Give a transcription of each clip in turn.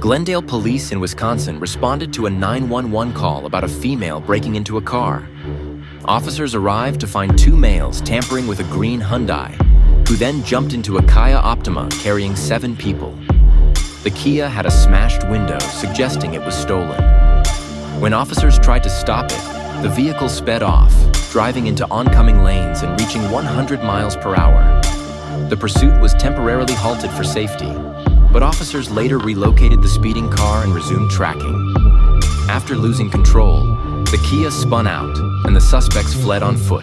Glendale Police in Wisconsin responded to a 911 call about a female breaking into a car. Officers arrived to find two males tampering with a green Hyundai, who then jumped into a Kia Optima carrying 7 people. The Kia had a smashed window, suggesting it was stolen. When officers tried to stop it, the vehicle sped off, driving into oncoming lanes and reaching 100 miles per hour. The pursuit was temporarily halted for safety, but officers later relocated the speeding car and resumed tracking. After losing control, the Kia spun out and the suspects fled on foot.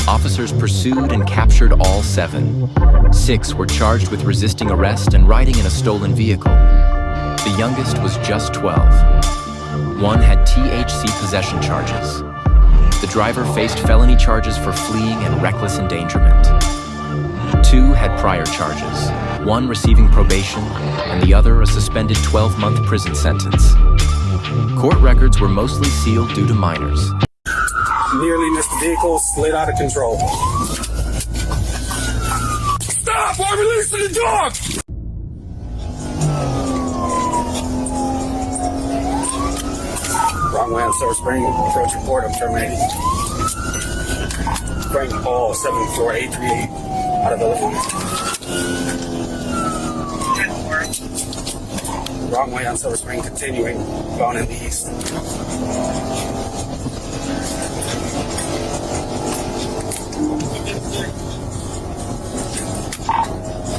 Officers pursued and captured all 7. 6 were charged with resisting arrest and riding in a stolen vehicle. The youngest was just 12. 1 had THC possession charges. The driver faced felony charges for fleeing and reckless endangerment. 2 had prior charges, 1 receiving probation and the other a suspended 12-month prison sentence. Court records were mostly sealed due to minors. Nearly missed the vehicle, slid out of control. Stop! I'm releasing the dog! Wrong way on Silver Spring. Approach report, I'm terminating. Frank Paul, 74838, out of Illinois. Wrong way on Silver Spring, continuing, bound in the east.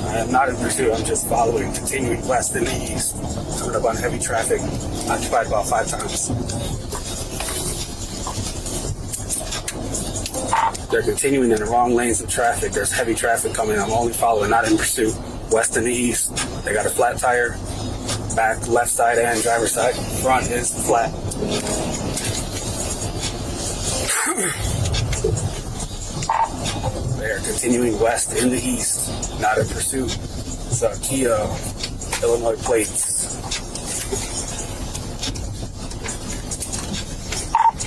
I am not in pursuit, I'm just following, continuing west in the east. Coming up on heavy traffic, occupied about 5 times. They're continuing in the wrong lanes of traffic. There's heavy traffic coming. I'm only following, not in pursuit. West and the east. They got a flat tire. Back, left side and driver's side. Front is flat. They're continuing west in the east. Not in pursuit. It's a Kia Illinois plates.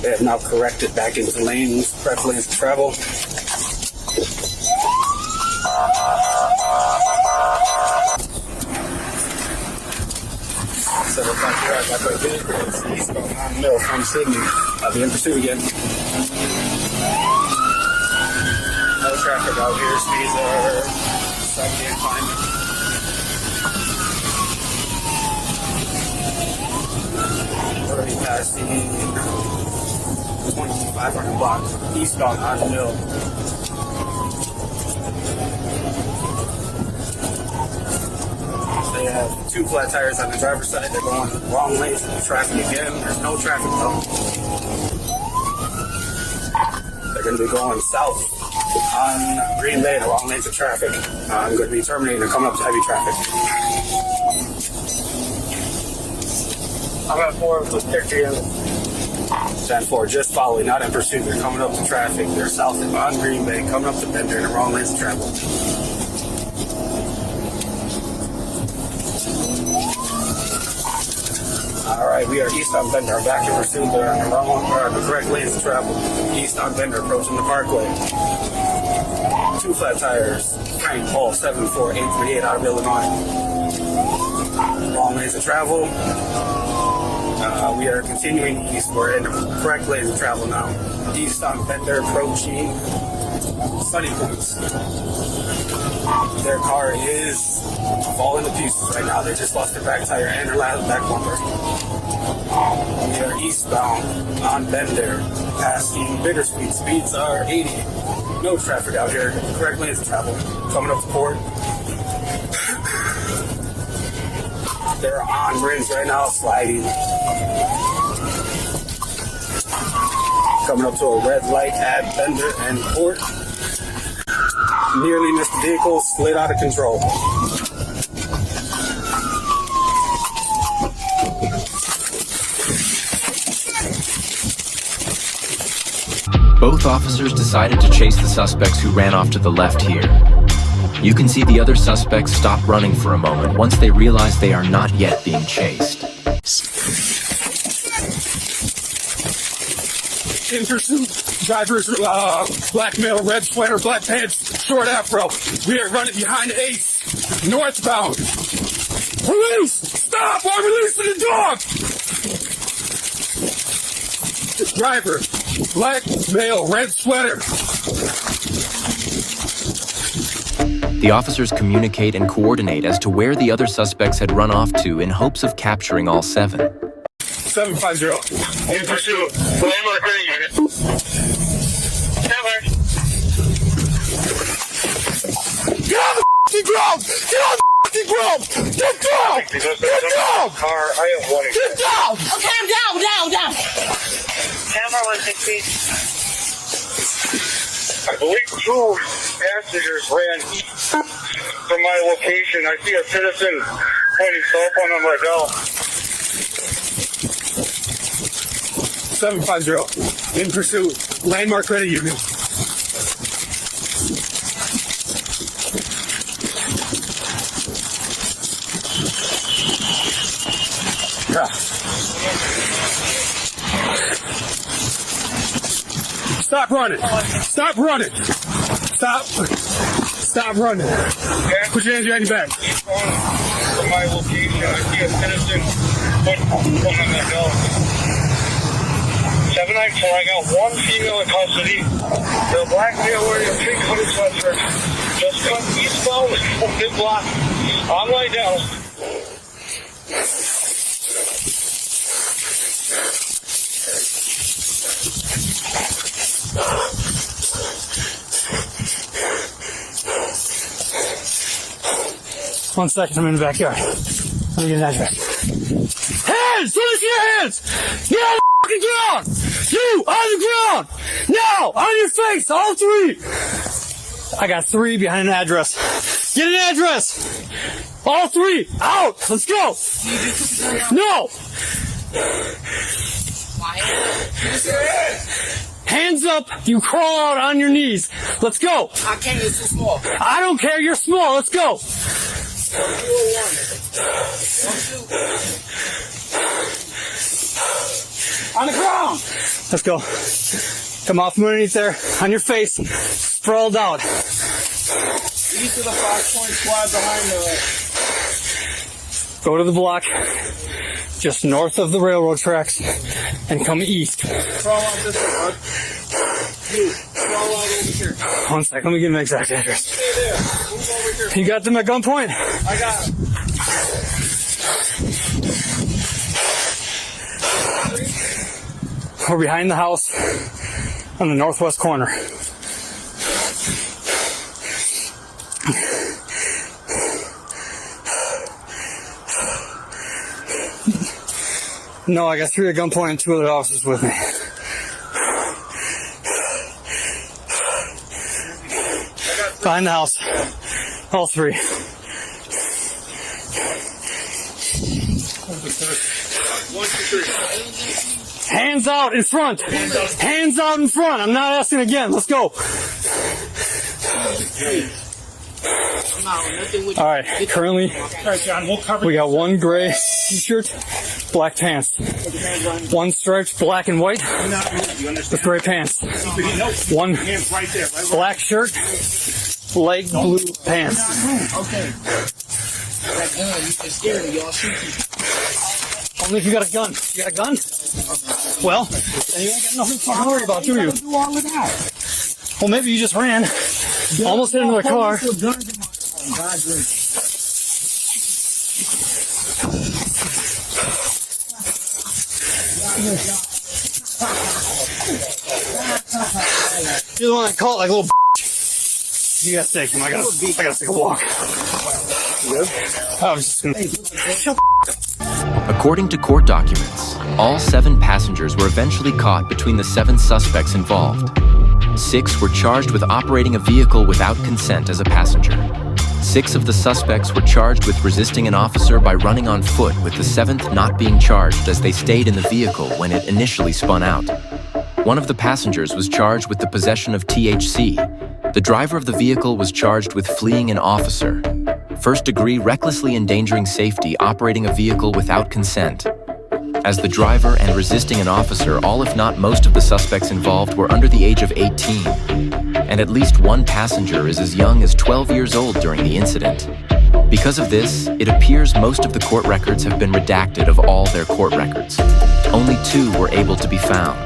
They have now corrected back into lanes, correct lanes of travel. Several times here, I got my vehicle eastbound on Mill from Sydney. I'll be in pursuit again. No traffic out here, speeds are 70 and climbing. Already past the 2500 block eastbound on the Mill. They have 2 flat tires on the driver's side. They're going the wrong lanes into traffic again. There's no traffic though. They're going to be going south on Green Bay, the wrong lanes of traffic. I'm going to be terminating and coming up to heavy traffic. I'm at 4 with 50. 10-4, just following, not in pursuit. They're coming up to traffic. They're south on Green Bay, coming up to Bender in the wrong lanes of travel. Alright, we are east on Bender. I'm back in pursuit. They're on the wrong, the correct lanes of travel. East on Bender, approaching the parkway. 2 flat tires. Frank Paul, 74838, out of Illinois. Wrong lanes of travel. We are continuing east. We're in the correct lanes of travel now. East on Bender, approaching Sunny Points. Their car is falling to pieces right now. They just lost their back tire and their back bumper. We are eastbound on Bender, passing Bittersweet. Speeds are 80. No traffic out here. Correct lanes of travel. Coming up to port. They're on rims right now, sliding. Coming up to a red light at Bender and Port. Nearly missed the vehicle, slid out of control. Both officers decided to chase the suspects who ran off to the left here. You can see the other suspects stop running for a moment once they realize they are not yet being chased. In pursuit, drivers, black male, red sweater, black pants, short afro. We are running behind the Ace, northbound. Police, stop! driver, black male, red sweater. The officers communicate and coordinate as to where the other suspects had run off to in hopes of capturing all 7. 750. In pursuit. Landmark ready unit. Cover. Get on the f***ing ground! Get on the f***ing ground! Get down! Get down! Car, I have one. Get down! Okay, I'm down. Camera 160. I believe 2 passengers ran from my location. I see a citizen pointing cell phone on my bell. 750. In pursuit. Landmark ready unit. Stop running. Stop running. Stop running. Put your hands behind your back. From my location, I see a citizen pointing cell phone on my bell. 794, I got 1 female in custody. The black male wearing a pink hooded sweatshirt just cut eastbound from mid-block on my down. One second, I'm in the backyard. Let me get an address. Hands! Let me see your hands! Get on the f***ing ground! You on the ground! Now! On your face! All 3! I got 3 behind an address. Get an address! All 3! Out! Let's go! No! Hands up! You crawl out on your knees. Let's go! I can't, it's too small. I don't care, you're small. Let's go! On the ground! Let's go. Come off from underneath there. On your face. Sprawled out. East of the 5-point squad behind the... Go to the block. Just north of the railroad tracks. And come east. Crawl out this way, bud. You, crawl out over here. One second, let me get an exact address. Stay there. Move over here. You got them at gunpoint? I got it. We're behind the house on the northwest corner. No, I got 3 at gunpoint and 2 other officers with me. Behind the house. All 3. Hands out in front. Hands out in front. I'm not asking again. Let's go. All right. Currently, we got 1 gray t-shirt, black pants. 1 striped black and white with gray pants. 1 black shirt, light blue pants. Okay. That gun, you can scare me, y'all. Only if you got a gun. You got a gun? Well, then you ain't got nothing to worry about, do you? Do all of that. Well, maybe you just ran, almost into the car. You're the one that called like a little. You gotta take him. I gotta take a walk. I was just gonna. According to court documents, all 7 passengers were eventually caught between the 7 suspects involved. 6 were charged with operating a vehicle without consent as a passenger. 6 of the suspects were charged with resisting an officer by running on foot, with the 7th not being charged as they stayed in the vehicle when it initially spun out. 1 of the passengers was charged with the possession of THC. The driver of the vehicle was charged with fleeing an officer. First-degree recklessly endangering safety operating a vehicle without consent. As the driver and resisting an officer, all if not most of the suspects involved were under the age of 18. And at least 1 passenger is as young as 12 years old during the incident. Because of this, it appears most of the court records have been redacted of all their court records. Only 2 were able to be found.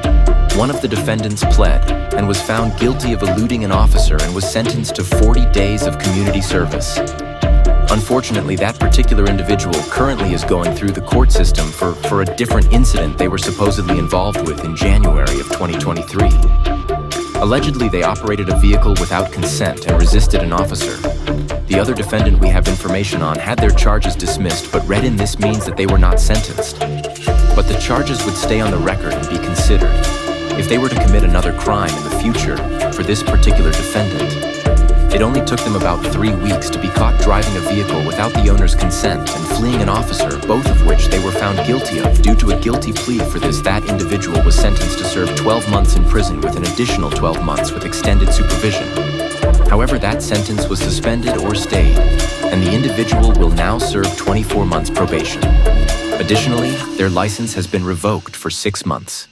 One of the defendants pled and was found guilty of eluding an officer and was sentenced to 40 days of community service. Unfortunately, that particular individual currently is going through the court system for a different incident they were supposedly involved with in January of 2023. Allegedly, they operated a vehicle without consent and resisted an officer. The other defendant we have information on had their charges dismissed, but read in this means that they were not sentenced. But the charges would stay on the record and be considered. If they were to commit another crime in the future, for this particular defendant, it only took them about 3 weeks to be caught driving a vehicle without the owner's consent and fleeing an officer, both of which they were found guilty of. Due to a guilty plea for this, that individual was sentenced to serve 12 months in prison with an additional 12 months with extended supervision. However, that sentence was suspended or stayed, and the individual will now serve 24 months probation. Additionally, their license has been revoked for 6 months.